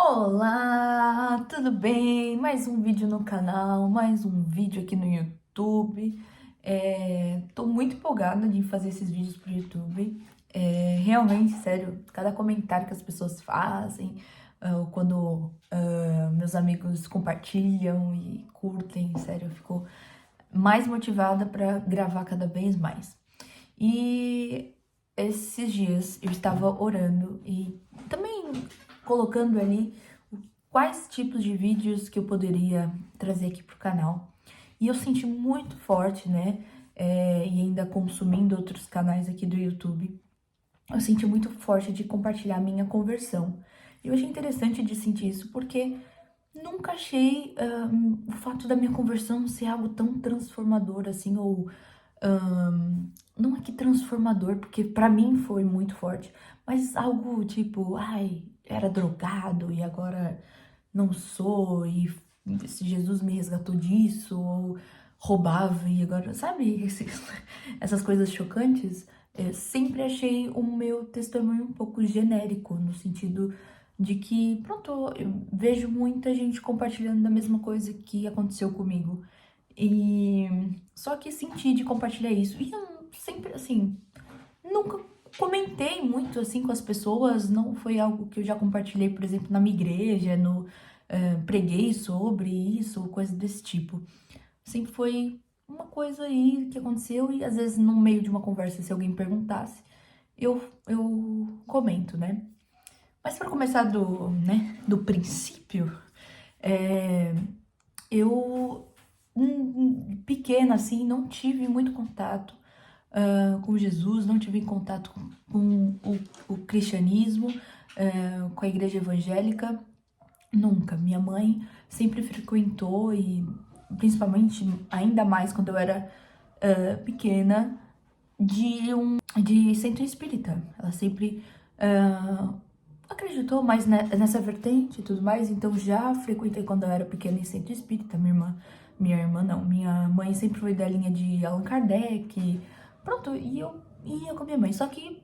Olá, tudo bem? Mais um vídeo no canal, mais um vídeo aqui no YouTube. Tô muito empolgada de fazer esses vídeos pro YouTube. Realmente, sério, cada comentário que as pessoas fazem, ou quando meus amigos compartilham e curtem, sério, eu fico mais motivada para gravar cada vez mais. E esses dias eu estava orando e também colocando ali quais tipos de vídeos que eu poderia trazer aqui pro canal. E eu senti muito forte, né? E ainda consumindo outros canais aqui do YouTube, eu senti muito forte de compartilhar minha conversão. Eu achei interessante de sentir isso porque nunca achei o fato da minha conversão ser algo tão transformador assim, ou não é que transformador, porque pra mim foi muito forte, mas algo tipo, ai, era drogado e agora não sou, e se Jesus me resgatou disso, ou roubava e agora, sabe, essas coisas chocantes. Sempre achei o meu testemunho um pouco genérico, no sentido de que, pronto, eu vejo muita gente compartilhando da mesma coisa que aconteceu comigo. E só que senti de compartilhar isso. E eu sempre, assim, nunca comentei muito, assim, com as pessoas. Não foi algo que eu já compartilhei, por exemplo, na minha igreja, preguei sobre isso, ou coisa desse tipo. Sempre foi uma coisa aí que aconteceu e às vezes no meio de uma conversa, se alguém perguntasse, eu comento, né? Mas para começar do princípio, é, eu, pequena, assim, não tive muito contato com Jesus, não tive contato com o cristianismo, com a igreja evangélica, nunca. Minha mãe sempre frequentou e, principalmente, ainda mais quando eu era pequena, de centro espírita. Ela sempre acreditou mais nessa vertente e tudo mais, então já frequentei quando eu era pequena em centro espírita. Minha mãe sempre foi da linha de Allan Kardec, pronto, e eu ia com a minha mãe. Só que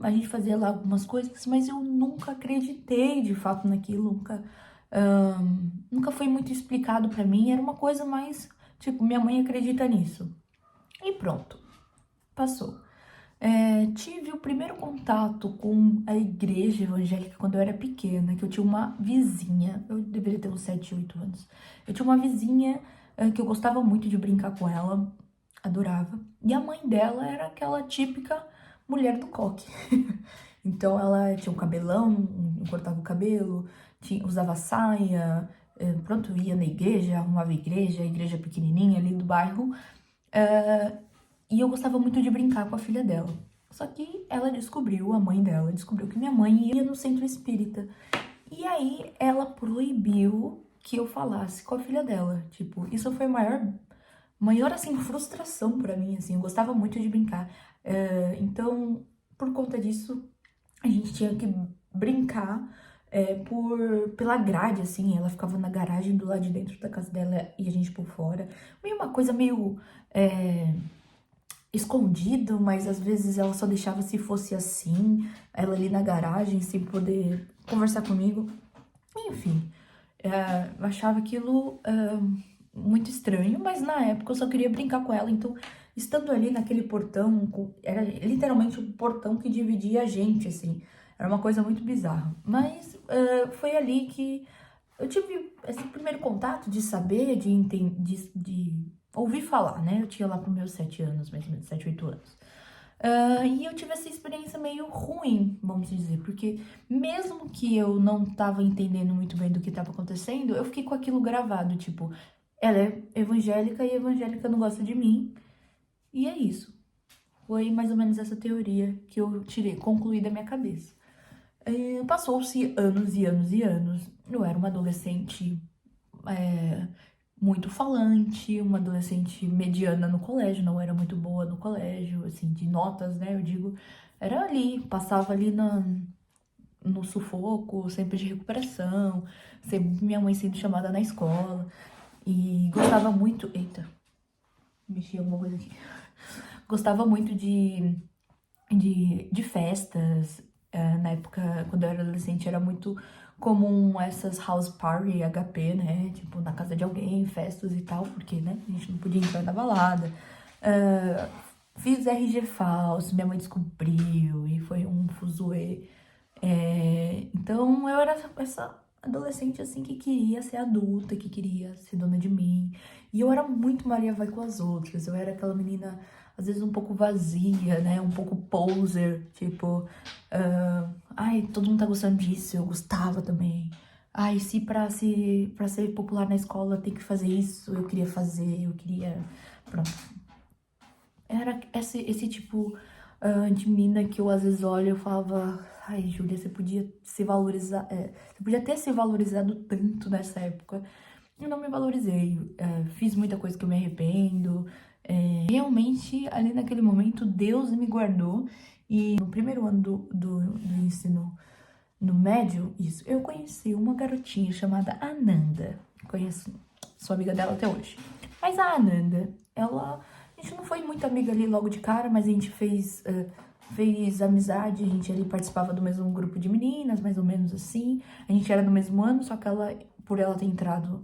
a gente fazia lá algumas coisas, mas eu nunca acreditei de fato naquilo, nunca foi muito explicado pra mim, era uma coisa mais, tipo, minha mãe acredita nisso. E pronto, passou. Tive o primeiro contato com a igreja evangélica quando eu era pequena, que eu tinha uma vizinha, eu deveria ter uns 7, 8 anos. Eu tinha uma vizinha que eu gostava muito de brincar com ela, adorava. E a mãe dela era aquela típica mulher do coque. Então ela tinha um cabelão, cortava o cabelo, usava saia, pronto, ia na igreja, arrumava a igreja pequenininha ali do bairro. E eu gostava muito de brincar com a filha dela. Só que ela descobriu, a mãe dela descobriu que minha mãe ia no centro espírita. E aí ela proibiu que eu falasse com a filha dela. Tipo, isso foi a maior assim, frustração pra mim, assim. Eu gostava muito de brincar. Então, por conta disso, a gente tinha que brincar pela grade, assim. Ela ficava na garagem do lado de dentro da casa dela e a gente por fora. Meio uma coisa meio escondido, mas às vezes ela só deixava se fosse assim, ela ali na garagem, sem poder conversar comigo. Enfim, eu achava aquilo muito estranho, mas na época eu só queria brincar com ela, então, estando ali naquele portão, era literalmente um portão que dividia a gente, assim, era uma coisa muito bizarra. Mas foi ali que eu tive esse primeiro contato de saber, de entender, de ouvir falar, né? Eu tinha lá pros meus 7 anos, mais ou menos, 7, 8 anos. E eu tive essa experiência meio ruim, vamos dizer, porque mesmo que eu não tava entendendo muito bem do que tava acontecendo, eu fiquei com aquilo gravado, tipo, ela é evangélica e evangélica não gosta de mim, e é isso. Foi mais ou menos essa teoria que eu concluí da minha cabeça. Passou-se anos e anos e anos. Eu era uma adolescente muito falante, uma adolescente mediana no colégio, não era muito boa no colégio, assim, de notas, né, eu digo. Era ali, passava ali no sufoco, sempre de recuperação, sempre minha mãe sendo chamada na escola. E gostava muito... Eita, mexi alguma coisa aqui. Gostava muito de festas, Na época, quando eu era adolescente, era muito comum essas house party HP, né? Tipo, na casa de alguém, festas e tal, porque, né? A gente não podia entrar na balada. Ah, fiz RG falso, minha mãe descobriu e foi um fuzuê. Então, eu era essa adolescente, assim, que queria ser adulta, que queria ser dona de mim. E eu era muito Maria vai com as outras. Eu era aquela menina, às vezes, um pouco vazia, né? Um pouco poser, tipo... ai, todo mundo tá gostando disso, eu gostava também. Ai, se pra ser popular na escola tem que fazer isso, eu queria fazer, eu queria... Pronto. Era esse tipo de menina que eu às vezes olho e falava, ai, Júlia, você podia se valorizar, você podia ter se valorizado tanto nessa época. Eu não me valorizei, fiz muita coisa que eu me arrependo. Realmente, ali naquele momento, Deus me guardou. E no primeiro ano do ensino no médio, isso, eu conheci uma garotinha chamada Ananda. Conheço, sou amiga dela até hoje. Mas a Ananda, a gente não foi muito amiga ali logo de cara, mas a gente fez amizade, a gente ali participava do mesmo grupo de meninas, mais ou menos assim. A gente era do mesmo ano, só que por ela ter entrado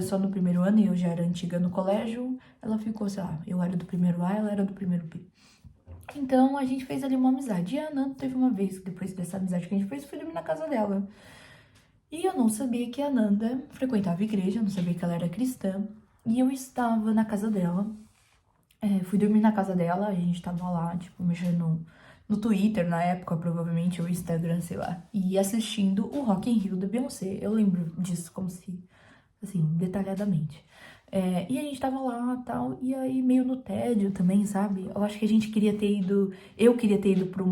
só no primeiro ano e eu já era antiga no colégio, ela ficou, sei lá, eu era do primeiro A, ela era do primeiro B. Então a gente fez ali uma amizade. E a Nanda teve uma vez, depois dessa amizade que a gente fez, eu fui dormir na casa dela. E eu não sabia que a Nanda frequentava a igreja, eu não sabia que ela era cristã. E eu estava na casa dela. Fui dormir na casa dela, a gente tava lá, tipo, mexendo no Twitter na época, provavelmente, ou Instagram, sei lá. E assistindo o Rock in Rio da Beyoncé. Eu lembro disso como se, assim, detalhadamente. E a gente tava lá e tal, e aí meio no tédio também, sabe? Eu acho que a gente queria ter ido, eu queria ter ido pra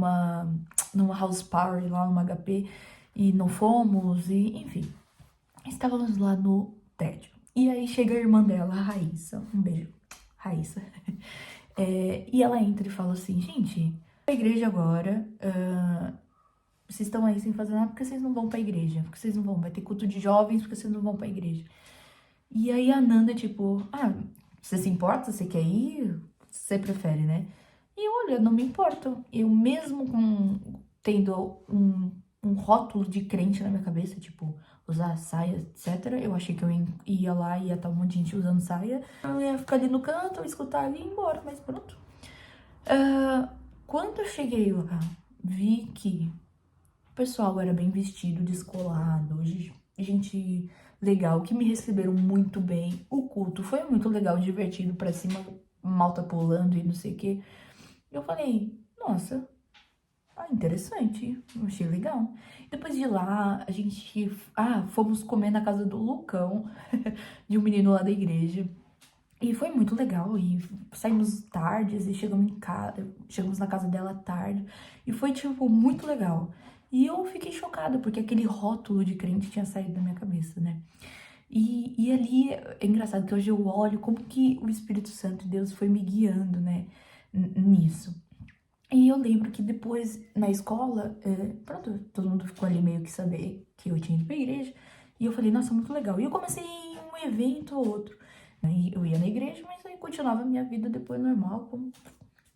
numa house party lá, numa HP, e não fomos, e enfim. Estávamos lá no tédio. E aí chega a irmã dela, a Raíssa, um beijo, Raíssa. E ela entra e fala assim, gente, a igreja agora, vocês estão aí sem fazer nada porque vocês não vão pra igreja, porque vocês não vão, vai ter culto de jovens porque vocês não vão pra igreja. E aí a Nanda, tipo, você se importa? Você quer ir? Você prefere, né? E olha, não me importo. Eu mesmo tendo um rótulo de crente na minha cabeça, tipo, usar saia, etc. Eu achei que eu ia lá e ia estar um monte de gente usando saia. Eu ia ficar ali no canto, escutar ali e ir embora, mas pronto. Quando eu cheguei lá, vi que o pessoal era bem vestido, descolado, gente legal, que me receberam muito bem. O culto foi muito legal, divertido, pra cima, malta pulando e não sei o quê. Eu falei, nossa, interessante, eu achei legal. Depois de lá, a gente, fomos comer na casa do Lucão, de um menino lá da igreja. E foi muito legal, e saímos tardes e chegamos na casa dela tarde, e foi, tipo, muito legal. E eu fiquei chocada, porque aquele rótulo de crente tinha saído da minha cabeça, né? E ali, é engraçado que hoje eu olho como que o Espírito Santo, Deus, foi me guiando, né, nisso. E eu lembro que depois, na escola, pronto, todo mundo ficou ali meio que saber que eu tinha ido pra igreja, e eu falei, nossa, muito legal. E eu comecei em um evento ou outro. Aí eu ia na igreja, mas aí continuava a minha vida depois normal, como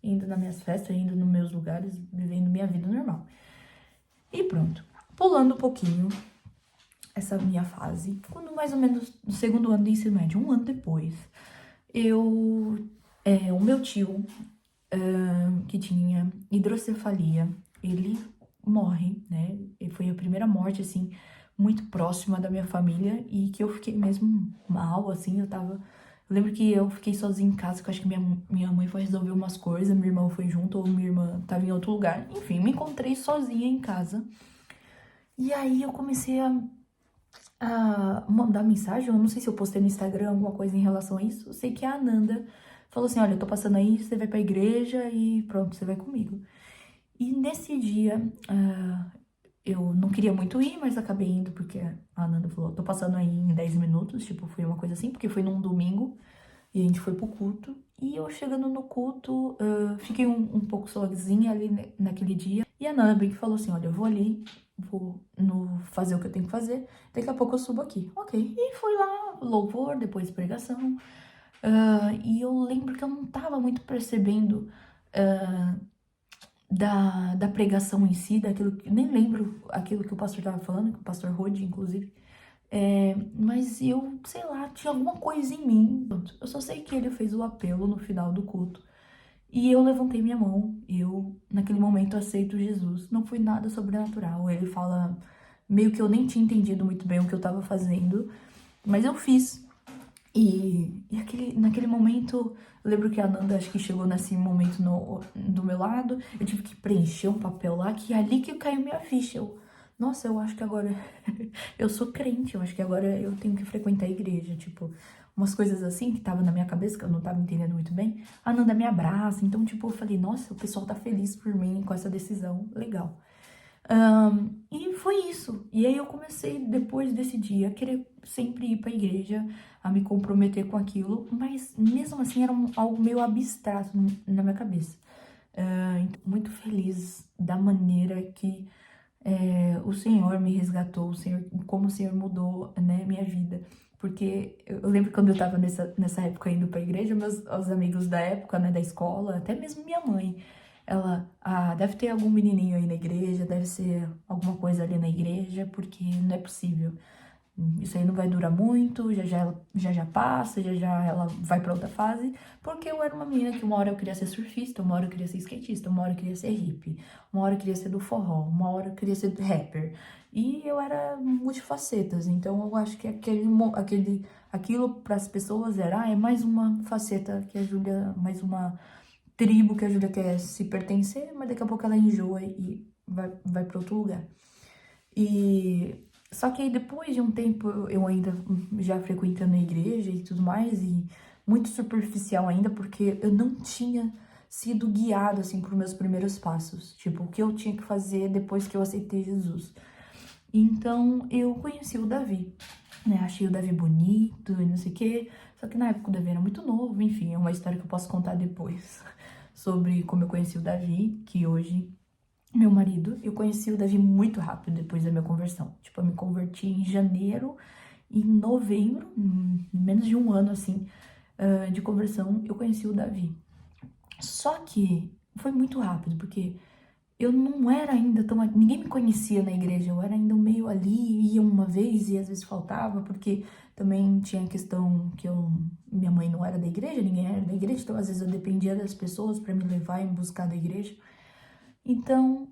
indo nas minhas festas, indo nos meus lugares, vivendo minha vida normal. E pronto. Pulando um pouquinho essa minha fase, quando mais ou menos no segundo ano do ensino médio, um ano depois, o meu tio, que tinha hidrocefalia, ele morre, né? E foi a primeira morte, assim, muito próxima da minha família e que eu fiquei mesmo mal, assim, eu lembro que eu fiquei sozinha em casa, que eu acho que minha mãe foi resolver umas coisas, minha irmã foi junto, ou minha irmã tava em outro lugar. Enfim, me encontrei sozinha em casa. E aí eu comecei a mandar mensagem, eu não sei se eu postei no Instagram alguma coisa em relação a isso. Eu sei que a Ananda falou assim, olha, eu tô passando aí, você vai pra igreja e pronto, você vai comigo. E nesse dia, eu não queria muito ir, mas acabei indo porque a Ananda falou, tô passando aí em 10 minutos, tipo, foi uma coisa assim, porque foi num domingo. E a gente foi pro culto. E eu chegando no culto, fiquei um pouco sozinha ali naquele dia. E a Nana bem que falou assim, olha, eu vou ali, vou fazer o que eu tenho que fazer. Daqui a pouco eu subo aqui. Ok. E fui lá, louvor, depois pregação. E eu lembro que eu não tava muito percebendo da pregação em si, daquilo que... Nem lembro aquilo que o pastor estava falando, que o pastor Rode, inclusive. Mas eu, sei lá, tinha alguma coisa em mim. Eu só sei que ele fez o apelo no final do culto. E eu levantei minha mão, eu, naquele momento, aceito Jesus. Não foi nada sobrenatural. Ele fala, meio que eu nem tinha entendido muito bem o que eu tava fazendo, mas eu fiz. Naquele momento, eu lembro que a Nanda, acho que chegou nesse momento do meu lado, eu tive que preencher um papel lá, que é ali que caiu minha ficha. Nossa, eu acho que agora eu sou crente, eu acho que agora eu tenho que frequentar a igreja, tipo, umas coisas assim que tava na minha cabeça, que eu não tava entendendo muito bem. A Nanda me abraça, então, tipo, eu falei, nossa, o pessoal tá feliz por mim com essa decisão, legal. E foi isso. E aí eu comecei, depois desse dia, a querer sempre ir pra igreja, a me comprometer com aquilo, mas mesmo assim era algo meio abstrato na minha cabeça. Então, muito feliz da maneira que o Senhor me resgatou, como o Senhor mudou, né, minha vida. Porque eu lembro quando eu tava nessa época indo pra igreja, os amigos da época, né, da escola, até mesmo minha mãe, ela, deve ter algum menininho aí na igreja, deve ser alguma coisa ali na igreja, porque não é possível. Isso aí não vai durar muito, já passa, já ela vai pra outra fase, porque eu era uma menina que uma hora eu queria ser surfista, uma hora eu queria ser skatista, uma hora eu queria ser hippie, uma hora eu queria ser do forró, uma hora eu queria ser rapper. E eu era multifacetas, então eu acho que aquilo para as pessoas era, é mais uma faceta que a Júlia, mais uma tribo que a Júlia quer se pertencer, mas daqui a pouco ela enjoa e vai para outro lugar. Só que aí depois de um tempo, eu ainda já frequentando a igreja e tudo mais, e muito superficial ainda, porque eu não tinha sido guiado, assim, por meus primeiros passos. Tipo, o que eu tinha que fazer depois que eu aceitei Jesus. Então, eu conheci o Davi, né? Achei o Davi bonito e não sei o quê. Só que na época o Davi era muito novo, enfim, é uma história que eu posso contar depois. Sobre como eu conheci o Davi, que hoje... Meu marido, eu conheci o Davi muito rápido depois da minha conversão. Tipo, eu me converti em janeiro e em novembro, menos de um ano, assim, de conversão, eu conheci o Davi. Só que foi muito rápido, porque eu não era ainda tão... Ninguém me conhecia na igreja, eu era ainda meio ali, ia uma vez e às vezes faltava, porque também tinha a questão que minha mãe não era da igreja, ninguém era da igreja, então às vezes eu dependia das pessoas para me levar e me buscar da igreja. Então,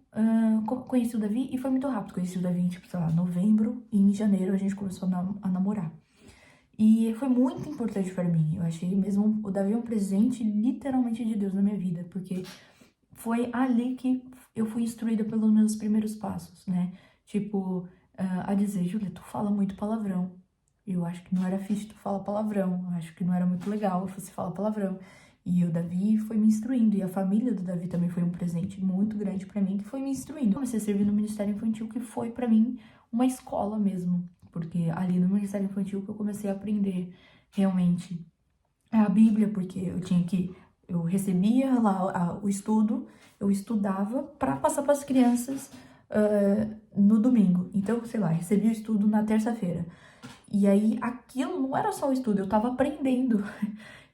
conheci o Davi e foi muito rápido. Conheci o Davi em, tipo, sei lá, novembro, e em janeiro a gente começou a namorar. E foi muito importante para mim. Eu achei mesmo o Davi um presente literalmente de Deus na minha vida, porque foi ali que eu fui instruída pelos meus primeiros passos, né? Tipo, a dizer, Júlia, tu fala muito palavrão. Eu acho que não era fixe tu falar palavrão. Eu acho que não era muito legal você falar palavrão. E o Davi foi me instruindo, e a família do Davi também foi um presente muito grande pra mim, que foi me instruindo. Eu comecei a servir no Ministério Infantil, que foi pra mim uma escola mesmo, porque ali no Ministério Infantil que eu comecei a aprender realmente a Bíblia, porque eu recebia lá o estudo, eu estudava pra passar para as crianças no domingo. Então, sei lá, recebia o estudo na terça-feira. E aí, aquilo não era só o estudo, eu tava aprendendo.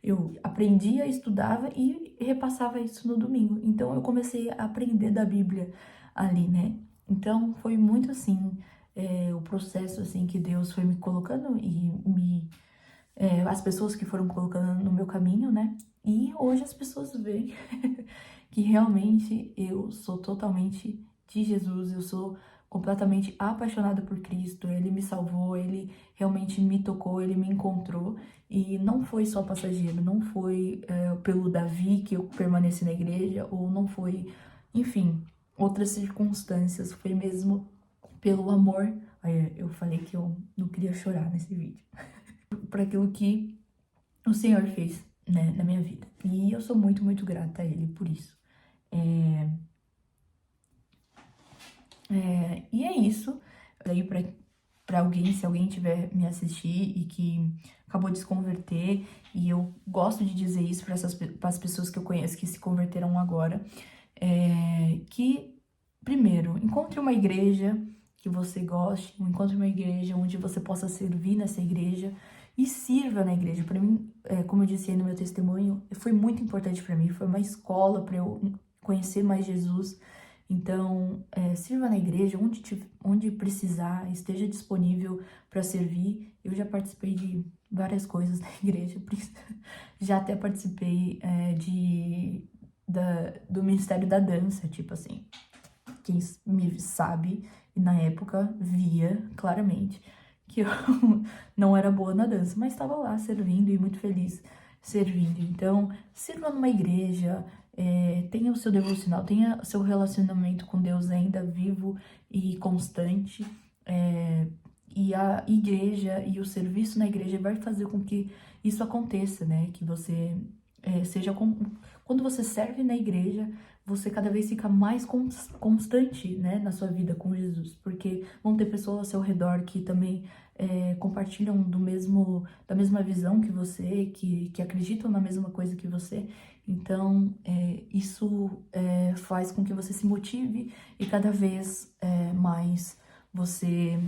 Eu aprendia, estudava e repassava isso no domingo. Então, eu comecei a aprender da Bíblia ali, né? Então, foi muito assim, o processo, assim, que Deus foi me colocando e as pessoas que foram colocando no meu caminho, né? E hoje as pessoas veem que realmente eu sou totalmente de Jesus, eu sou completamente apaixonada por Cristo, Ele me salvou, Ele realmente me tocou, Ele me encontrou, e não foi só passageiro, não foi pelo Davi que eu permaneci na igreja, ou não foi, enfim, outras circunstâncias, foi mesmo pelo amor. Aí eu falei que eu não queria chorar nesse vídeo, por aquilo que o Senhor fez, né, na minha vida, e eu sou muito, muito grata a Ele por isso. E é isso. Aí pra alguém, se alguém tiver me assistir e que acabou de se converter, e eu gosto de dizer isso para as pessoas que eu conheço que se converteram agora, que, primeiro, encontre uma igreja que você goste, encontre uma igreja onde você possa servir nessa igreja e sirva na igreja. Para mim, como eu disse aí no meu testemunho, foi muito importante para mim, foi uma escola para eu conhecer mais Jesus. Então, sirva na igreja, onde precisar, esteja disponível para servir. Eu já participei de várias coisas na igreja, já até participei do Ministério da Dança, tipo assim. Quem me sabe, e na época via claramente que eu não era boa na dança, mas estava lá servindo e muito feliz servindo. Então, sirva numa igreja, tenha o seu devocional, tenha o seu relacionamento com Deus ainda vivo e constante, e a igreja e o serviço na igreja vai fazer com que isso aconteça, né? Que você quando você serve na igreja, você cada vez fica mais constante, né, na sua vida com Jesus, porque vão ter pessoas ao seu redor que também compartilham da mesma visão que você, que acreditam na mesma coisa que você. Então, isso faz com que você se motive e cada vez mais você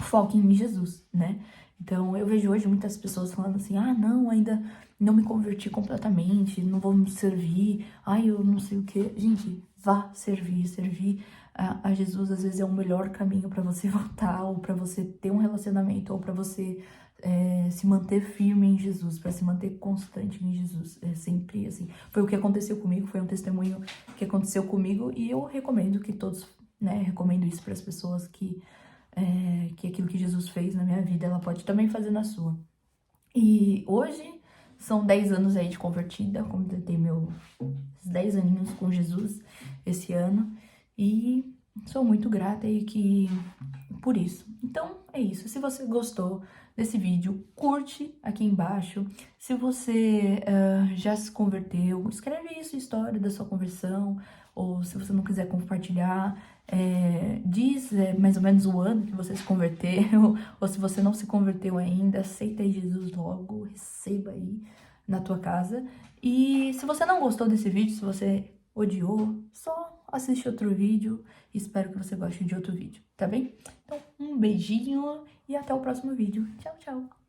foque em Jesus, né? Então, eu vejo hoje muitas pessoas falando assim, não, ainda não me converti completamente, não vou me servir, eu não sei o quê. Gente, vá servir a Jesus às vezes é o melhor caminho para você voltar, ou para você ter um relacionamento, ou para você se manter firme em Jesus, para se manter constante em Jesus. É sempre assim. Foi o que aconteceu comigo, foi um testemunho que aconteceu comigo, e eu recomendo que todos, né, recomendo isso para as pessoas que aquilo que Jesus fez na minha vida, ela pode também fazer na sua. E hoje são 10 anos aí de convertida, completei meus 10 aninhos com Jesus esse ano, e sou muito grata aí por isso. Então é isso. Se você gostou desse vídeo, curte aqui embaixo. Se você já se converteu, escreve aí sua história da sua conversão, ou se você não quiser compartilhar, diz mais ou menos o ano que você se converteu, ou se você não se converteu ainda, aceita aí Jesus logo, receba aí na tua casa. E se você não gostou desse vídeo, se você odiou, só assiste outro vídeo, e espero que você goste de outro vídeo, tá bem? Então, um beijinho e até o próximo vídeo. Tchau, tchau!